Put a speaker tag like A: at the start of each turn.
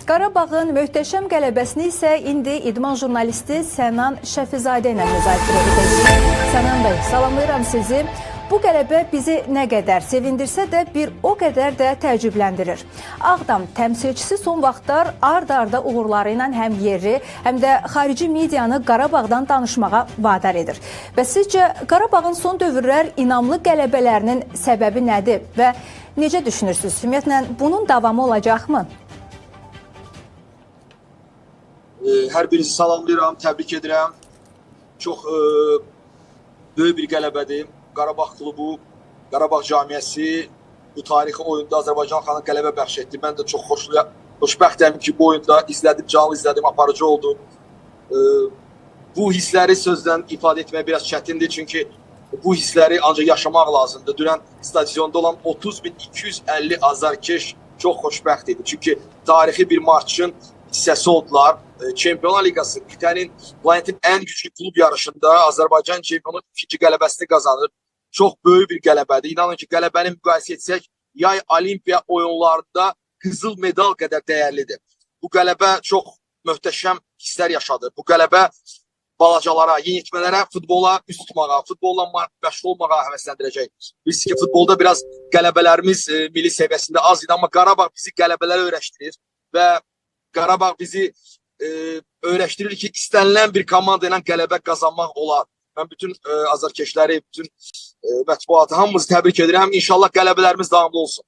A: Qarabağın möhtəşəm qələbəsini isə indi idman jurnalisti Sənan Şəfizadə ilə müzakirə edəcəyik. Sənan bəy, salamlayıram sizi. Bu qələbə bizi nə qədər sevindirsə də bir o qədər də təəccübləndirir. Ağdam təmsilçisi son vaxtlar ard-arda uğurları ilə həm yerli, həm də xarici medianı Qarabağdan danışmağa vadar edir. Və sizcə Qarabağın son dövrlər inamlı qələbələrinin səbəbi nədir və necə düşünürsünüz? Ümumiyyətlə bunun davamı olacaqmı?
B: Hər birinizi salamlayıram, təbrik edirəm. Çox böyük bir qələbədir. Qarabağ klubu, Qarabağ camiyyəsi bu tarixi oyunda Azərbaycan xalqına qələbə bəxş etdi. Mən də çox xoşbəxtəm ki, bu oyunda izlədim, canlı izlədim, aparıcı oldum. Bu hissləri sözdən ifadə etmək biraz çətindir, çünki bu hissləri ancaq yaşamaq lazımdır. Dünən stadionda olan 30.250 azarkeş çox xoşbəxt idi. Çünki tarixi bir maçın hissəsi oldular. Çempionlar Liqası planetin ən güclü klub yarışında Azərbaycan çempionu ikinci qələbəsini qazanır. Çox böyük bir qələbədir. İnanın ki, qələbəni müqayisə etsək, yay olimpiya oyunlarında qızıl medal qədər dəyərlidir. Bu qələbə çox möhtəşəm hisslər yaşadı. Bu qələbə balacalara, yeniyetmələrə futbola üst tutmağa, futbolla məşğul olmağa həvəsləndirəcək. Biz ki, futbolda biraz qələbələrimiz milli səviyyəsində az idi, amma Qarabağ bizi qələbələrə öyrəşdirir və Qarabağ bizi öyrəşdirir ki, istənilən bir komanda ilə qələbə qazanmaq olar. Mən bütün azarkeşləri, bütün mətbuatı, hamımızı təbrik edirəm. İnşallah qələbələrimiz davamlı olsun.